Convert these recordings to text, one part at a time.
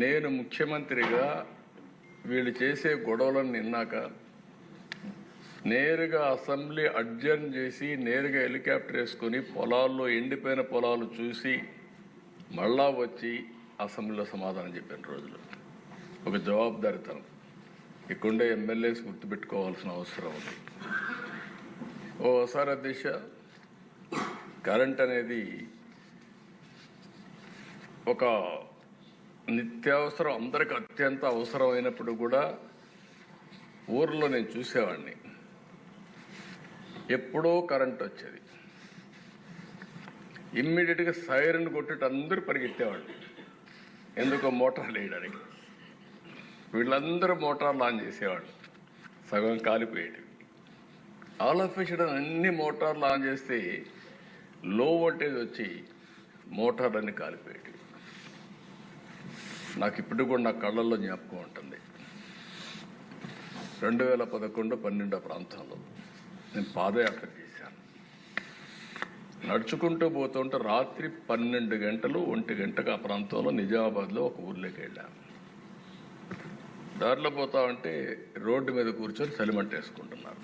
నేను ముఖ్యమంత్రిగా వీళ్ళు చేసే గొడవలను నిన్నాక నేరుగా అసెంబ్లీ అడ్జర్న్ చేసి నేరుగా హెలికాప్టర్ వేసుకొని పొలాల్లో ఎండిపోయిన పొలాలు చూసి మళ్ళా వచ్చి అసెంబ్లీలో సమాధానం చెప్పిన రోజులు ఒక జవాబుదారితనం ఇక్కడుండే ఎమ్మెల్యేస్ గుర్తుపెట్టుకోవాల్సిన అవసరం ఉంది. ఓసారి అధ్యక్ష, కరెంట్ అనేది ఒక నిత్యావసరం, అందరికి అత్యంత అవసరమైనప్పుడు కూడా ఊర్లో నేను చూసేవాడిని. ఎప్పుడో కరెంట్ వచ్చేది, ఇమ్మీడియట్గా సైరన్ కొట్టి అందరూ పరిగెత్తేవాళ్ళు. ఎందుకో మోటార్లు వేయడానికి. వీళ్ళందరూ మోటార్లు ఆన్ చేసేవాళ్ళు, సగం కాలిపోయేటివి. ఆల్ ఆఫ్ ఎ సడన్ అన్ని మోటార్లు ఆన్ చేస్తే లో వోల్టేజ్ వచ్చి మోటార్లన్నీ కాలిపోయేటివి. నాకు ఇప్పుడు కూడా నా కళ్ళల్లో జ్ఞాపకం ఉంటుంది. 2011-12 ప్రాంతంలో నేను పాదయాత్ర చేశాను. నడుచుకుంటూ పోతుంటే రాత్రి 12 గంటలు 1 గంటకు ఆ ప్రాంతంలో నిజామాబాద్లో ఒక ఊర్లోకి వెళ్ళాను. దారిలో పోతా ఉంటే రోడ్డు మీద కూర్చొని చలిమంట వేసుకుంటున్నారు.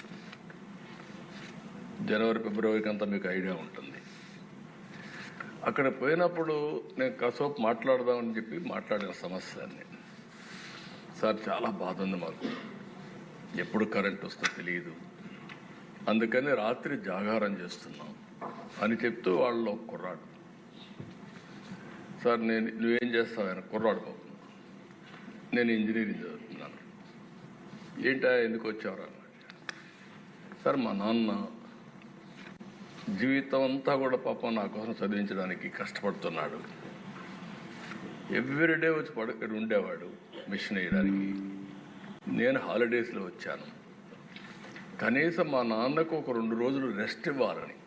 జనవరి ఫిబ్రవరికి అంతా మీకు ఐడియా ఉంటుంది. అక్కడ పోయినప్పుడు నేను కాసేపు మాట్లాడదామని చెప్పి మాట్లాడిన సమస్యని, సార్ చాలా బాధ ఉంది మాకు, ఎప్పుడు కరెంట్ వస్తుందో తెలియదు, అందుకని రాత్రి జాగారం చేస్తున్నాం అని చెప్తూ వాళ్ళు కుర్రాడు, సార్ నువ్వేం చేస్తావు? ఆయన కుర్రాడు బాబు, నేను ఇంజనీరింగ్ చదువుతున్నాను. ఏంటా ఎందుకు వచ్చావురా? సార్ మా నాన్న జీవితం అంతా కూడా పాపం నా కోసం చదివించడానికి కష్టపడుతున్నాడు. ఎవ్రీడే వచ్చి ఇక్కడ ఉండేవాడు మిషన్ వేయడానికి. నేను హాలిడేస్లో వచ్చాను. కనీసం మా నాన్నకు ఒక 2 రోజులు రెస్ట్ ఇవ్వాలని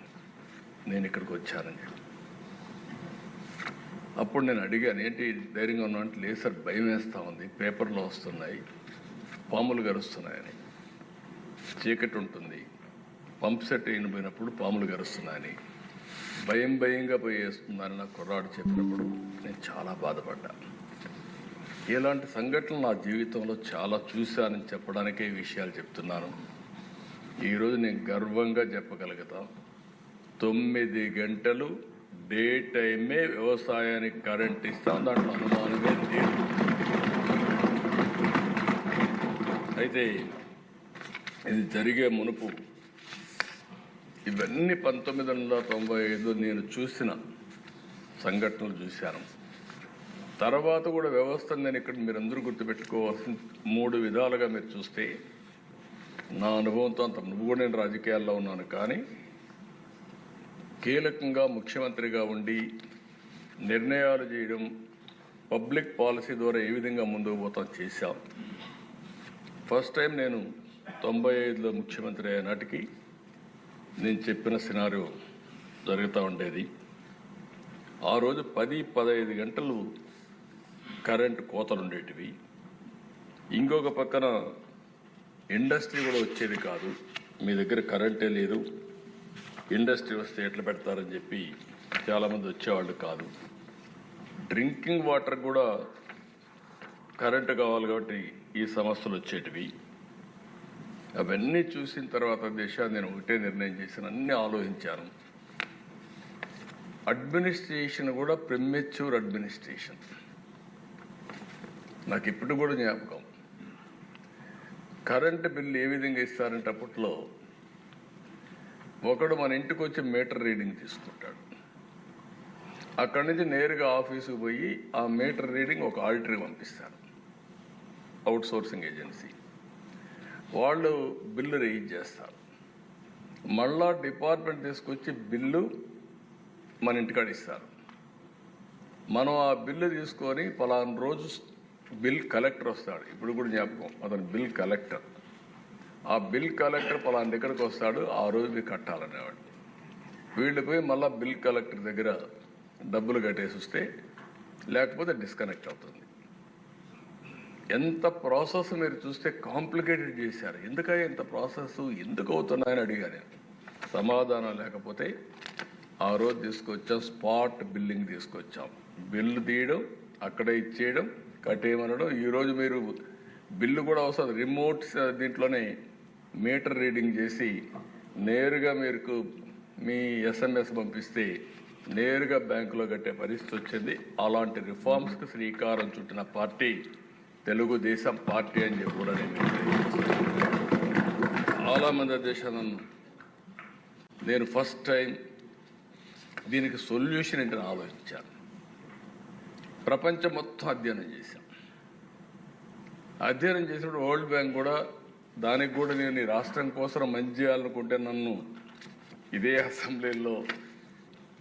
నేను ఇక్కడికి వచ్చానని. అప్పుడు నేను అడిగాను, ఏంటి ధైర్యంగా ఉన్నా అంటే, లేదు సార్ భయం వేస్తూ ఉంది, పేపర్లో వస్తున్నాయి, పాములు గరుస్తున్నాయని, చీకటి ఉంటుంది, పంప్ సెట్ అయిపోయినప్పుడు పాములు గరుస్తున్నాయని, భయంగా పోయి వేస్తుందని నాకు కుర్రాడు చెప్పినప్పుడు నేను చాలా బాధపడ్డా. ఇలాంటి సంఘటనలు నా జీవితంలో చాలా చూశానని చెప్పడానికే ఈ విషయాలు చెప్తున్నాను. ఈరోజు నేను గర్వంగా చెప్పగలుగుతాం, 9 గంటలు డే టైమే వ్యవసాయానికి కరెంట్ ఇస్తాం, దాంట్లో అనుమానమే లేదు. అయితే ఇది జరిగే మునుపు ఇవన్నీ 1995 నేను చూసిన సంఘటనలు చూశాను. తర్వాత కూడా వ్యవస్థను నేను ఇక్కడ మీరందరూ గుర్తుపెట్టుకోవాల్సిన 3 విధాలుగా మీరు చూస్తే, నా అనుభవంతో అంత నువ్వు కూడా నేను రాజకీయాల్లో ఉన్నాను, కానీ కీలకంగా ముఖ్యమంత్రిగా ఉండి నిర్ణయాలు చేయడం, పబ్లిక్ పాలసీ ద్వారా ఏ విధంగా ముందుకు పోతాం చేశాం. ఫస్ట్ టైం నేను 95లో ముఖ్యమంత్రి అయ్యే నాటికి నేను చెప్పిన సినారియో జరుగుతూ ఉండేది. ఆ రోజు 10-15 గంటలు కరెంటు కోతలు ఉండేటివి. ఇంకొక పక్కన ఇండస్ట్రీ కూడా వచ్చేది కాదు. మీ దగ్గర కరెంటే లేదు, ఇండస్ట్రీ వస్తే ఎట్లా పెడతారని చెప్పి చాలామంది వచ్చేవాళ్ళు కాదు. డ్రింకింగ్ వాటర్ కూడా కరెంటు కావాలి కాబట్టి ఈ సమస్యలు వచ్చేటివి. అవన్నీ చూసిన తర్వాత నేను ఒకటే నిర్ణయం చేశాను, అన్నీ ఆలోచించాను. అడ్మినిస్ట్రేషన్ కూడా ప్రిమెచ్యూర్ అడ్మినిస్ట్రేషన్. నాకు ఇప్పుడు కూడా జ్ఞాపకం, కరెంటు బిల్లు ఏ విధంగా ఇస్తారంటే, అప్పట్లో ఒకడు మన ఇంటికి వచ్చి మీటర్ రీడింగ్ తీసుకుంటాడు. అక్కడి నుంచి నేరుగా ఆఫీసుకు పోయి ఆ మీటర్ రీడింగ్ ఒక ఆడిటర్కి పంపిస్తారు, అవుట్ సోర్సింగ్ ఏజెన్సీ. వాళ్ళు బిల్లు రేజ్ చేస్తారు. మళ్ళా డిపార్ట్మెంట్ తీసుకొచ్చి బిల్లు మన ఇంటికాడ ఇస్తారు. మనం ఆ బిల్లు తీసుకొని పలానా రోజు బిల్ కలెక్టర్ వస్తాడు. ఇప్పుడు కూడా జ్ఞాపకం, అతను బిల్ కలెక్టర్. ఆ బిల్ కలెక్టర్ పలానా దగ్గరకు వస్తాడు, ఆ రోజు మీరు కట్టాలనేవాడు. వీళ్ళు పోయి మళ్ళీ బిల్ కలెక్టర్ దగ్గర డబ్బులు కట్టేసి వస్తే, లేకపోతే డిస్కనెక్ట్ అవుతుంది. ఎంత ప్రాసెస్ మీరు చూస్తే కాంప్లికేటెడ్ చేశారు. ఎందుకయ్యా ఇంత ప్రాసెస్ ఎందుకు అవుతున్నాయని అడిగాను. సమాధానం లేకపోతే ఆ రోజు తీసుకొచ్చాం, స్పాట్ బిల్లింగ్ తీసుకొచ్చాం. బిల్లు తీయడం, అక్కడే ఇచ్చేయడం, కట్టేయమనడం. ఈరోజు మీరు బిల్లు కూడా వస్తుంది, రిమోట్ దీంట్లోనే మీటర్ రీడింగ్ చేసి నేరుగా మీకు మీ ఎస్ఎంఎస్ పంపిస్తే నేరుగా బ్యాంకులో కట్టే పరిస్థితి వచ్చింది. అలాంటి రిఫార్మ్స్కి శ్రీకారం చుట్టిన పార్టీ తెలుగుదేశం పార్టీ అని చెప్పి కూడా చాలామంది దేశాలను నేను ఫస్ట్ టైం దీనికి సొల్యూషన్ ఏంటని ఆలోచించాను. ప్రపంచం మొత్తం అధ్యయనం చేశాం. అధ్యయనం చేసినప్పుడు వరల్డ్ బ్యాంక్ కూడా దానికి కూడా నేను ఈ రాష్ట్రం కోసం మంచి చేయాలనుకుంటే నన్ను ఇదే అసెంబ్లీలో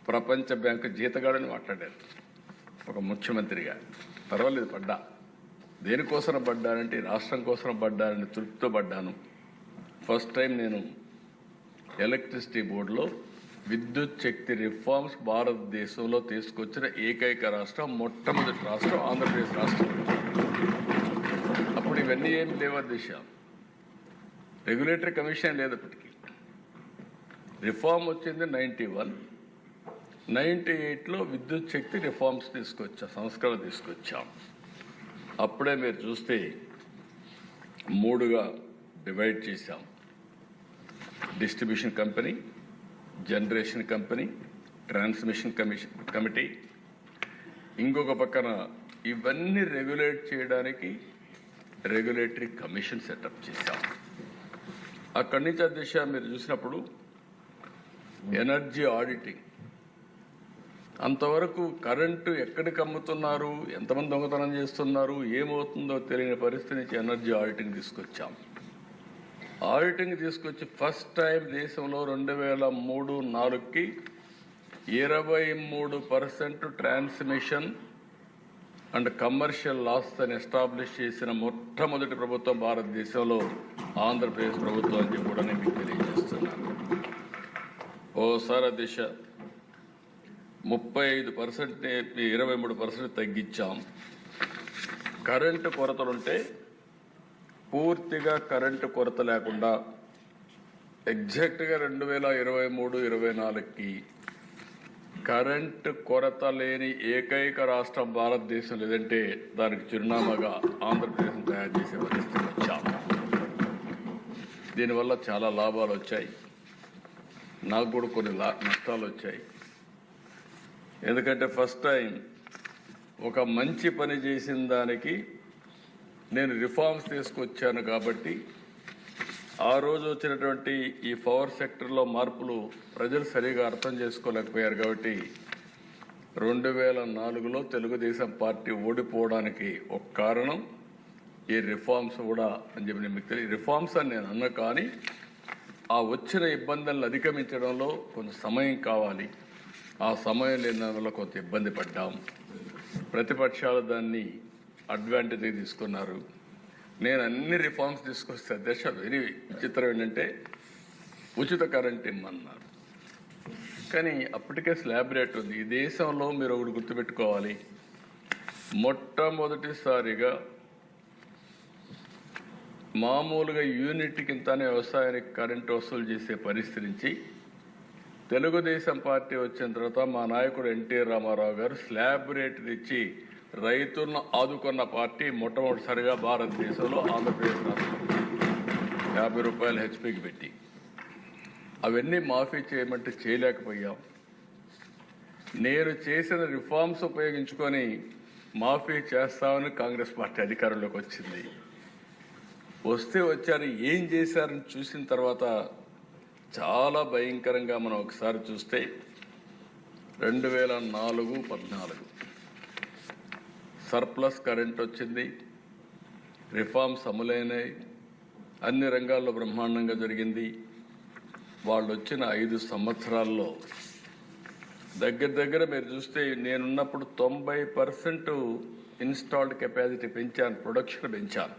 ప్రపంచ బ్యాంకు జీతగాడని మాట్లాడారు ఒక ముఖ్యమంత్రిగా. పర్వాలేదు, పడ్డా. దేనికోసం పడ్డానంటే రాష్ట్రం కోసం పడ్డానని తృప్తితో పడ్డాను. ఫస్ట్ టైం నేను ఎలక్ట్రిసిటీ బోర్డులో విద్యుత్ శక్తి రిఫార్మ్స్ భారతదేశంలో తీసుకొచ్చిన ఏకైక రాష్ట్రం, మొట్టమొదటి రాష్ట్రం ఆంధ్రప్రదేశ్ రాష్ట్రం. అప్పుడు ఇవన్నీ ఏమి లేవా దిశ, రెగ్యులేటరీ కమిషన్ లేదు. అప్పటికి రిఫార్మ్ వచ్చింది 91, 98లో విద్యుత్ శక్తి రిఫార్మ్స్ సంస్కరణ తీసుకొచ్చాం. అప్పుడే మీరు చూస్తే 3గా డివైడ్ చేశాం. Distribution company, generation company, transmission committee. ఇంకొక పక్కన ఇవన్నీ రెగ్యులేట్ చేయడానికి రెగ్యులేటరీ కమిషన్ సెటప్ చేశాం. అక్కడి నుంచి దిశ మీరు చూసినప్పుడు ఎనర్జీ ఆడిటింగ్, అంతవరకు కరెంటు ఎక్కడికి అమ్ముతున్నారు, ఎంతమంది దొంగతనం చేస్తున్నారు, ఏమవుతుందో తెలియని పరిస్థితి నుంచి ఎనర్జీ ఆడిటింగ్ తీసుకొచ్చాం. ఆడిటింగ్ తీసుకొచ్చి ఫస్ట్ టైం దేశంలో 2003-04కి 23% ట్రాన్స్మిషన్ అండ్ కమర్షియల్ లాస్ అని ఎస్టాబ్లిష్ చేసిన మొట్టమొదటి ప్రభుత్వం భారతదేశంలో ఆంధ్రప్రదేశ్ ప్రభుత్వం అని కూడా నేను మీకు తెలియజేస్తున్నాను. ఓసారి దిశ 35% 23% తగ్గించాం. కరెంటు కొరతలుంటే పూర్తిగా కరెంటు కొరత లేకుండా ఎగ్జాక్ట్గా 2023-24కి కరెంటు కొరత లేని ఏకైక రాష్ట్రం భారతదేశం లేదంటే దానికి చిరునామాగా ఆంధ్రప్రదేశ్ తయారు చేసే పరిస్థితి వచ్చాం. దీనివల్ల చాలా లాభాలు వచ్చాయి, నాకు కూడా కొన్ని నష్టాలు వచ్చాయి. ఎందుకంటే ఫస్ట్ టైం ఒక మంచి పని చేసిన దానికి నేను రిఫార్మ్స్ తీసుకొచ్చాను కాబట్టి ఆ రోజు వచ్చినటువంటి ఈ పవర్ సెక్టర్లో మార్పులు ప్రజలు సరిగా అర్థం చేసుకోలేకపోయారు. కాబట్టి 2004లో తెలుగుదేశం పార్టీ ఓడిపోవడానికి ఒక కారణం ఈ రిఫార్మ్స్ కూడా అని చెప్పి మీకు తెలియదు. రిఫార్మ్స్ అని నేను అన్నా, కానీ ఆ వచ్చిన ఇబ్బందులను అధిగమించడంలో కొంత సమయం కావాలి. ఆ సమయం లేని దానివల్ల కొంత ఇబ్బంది పడ్డాం. ప్రతిపక్షాలు దాన్ని అడ్వాంటేజ్ తీసుకున్నారు. నేను అన్ని రిఫార్మ్స్ తీసుకొస్తే అధ్యక్ష వెరీ విచిత్రం ఏంటంటే ఉచిత కరెంట్ ఇమ్మన్నారు. కానీ అప్పటికే స్లాబ్ రేట్ ఉంది. ఈ దేశంలో మీరు ఒకటి గుర్తుపెట్టుకోవాలి, మొట్టమొదటిసారిగా మామూలుగా యూనిట్ కిందనే వ్యవసాయానికి కరెంటు వసూలు చేసే పరిస్థితి నుంచి తెలుగుదేశం పార్టీ వచ్చిన తర్వాత మా నాయకుడు ఎన్టీఆర్ రామారావు గారు స్లాబ్ రేట్ తెచ్చి రైతులను ఆదుకున్న పార్టీ మొట్టమొదటిసారిగా భారతదేశంలో ఆంధ్రప్రదేశ్ రాష్ట్రం 50 రూపాయలు హెచ్పీకి పెట్టి అవన్నీ మాఫీ చేయమంటే చేయలేకపోయాం. నేను చేసిన రిఫార్మ్స్ ఉపయోగించుకొని మాఫీ చేస్తామని కాంగ్రెస్ పార్టీ అధికారంలోకి వచ్చింది. వచ్చారు, ఏం చేశారని చూసిన తర్వాత చాలా భయంకరంగా మనం ఒకసారి చూస్తే 2004-14 సర్ప్లస్ కరెంట్ వచ్చింది, రిఫార్మ్స్ అమలైనాయి, అన్ని రంగాల్లో బ్రహ్మాండంగా జరిగింది. వాళ్ళు వచ్చిన 5 సంవత్సరాల్లో దగ్గర మీరు చూస్తే నేనున్నప్పుడు 90% ఇన్స్టాల్డ్ కెపాసిటీ పెంచాను, ప్రొడక్షన్ పెంచాను.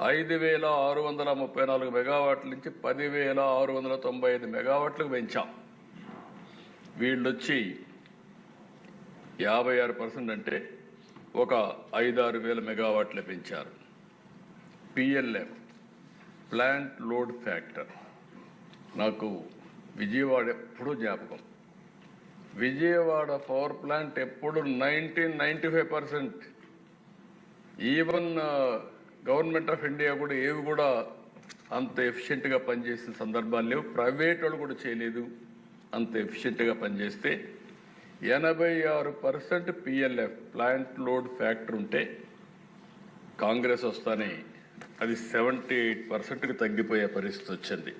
5,634 మెగావాట్ల నుంచి 10,695 మెగావాట్లకు పెంచాం. వీళ్ళొచ్చి 56% అంటే ఒక 5-6 వేల మెగావాట్లు పెంచారు. పిఎల్ఎం ప్లాంట్ లోడ్ ఫ్యాక్టర్ నాకు విజయవాడ ఎప్పుడూ జ్ఞాపకం. విజయవాడ పవర్ ప్లాంట్ ఎప్పుడు 95% ఈవెన్ గవర్నమెంట్ ఆఫ్ ఇండియా కూడా ఏవి కూడా అంత ఎఫిషియెంట్గా పనిచేసిన సందర్భాలు లేవు. ప్రైవేట్ వాళ్ళు కూడా చేయలేదు. అంత ఎఫిషియెంట్గా పనిచేస్తే 86% PLF ప్లాంట్ లోడ్ ఫ్యాక్టర్ ఉంటే కాంగ్రెస్ వస్తానే అది 78%కి తగ్గిపోయే పరిస్థితి వచ్చింది.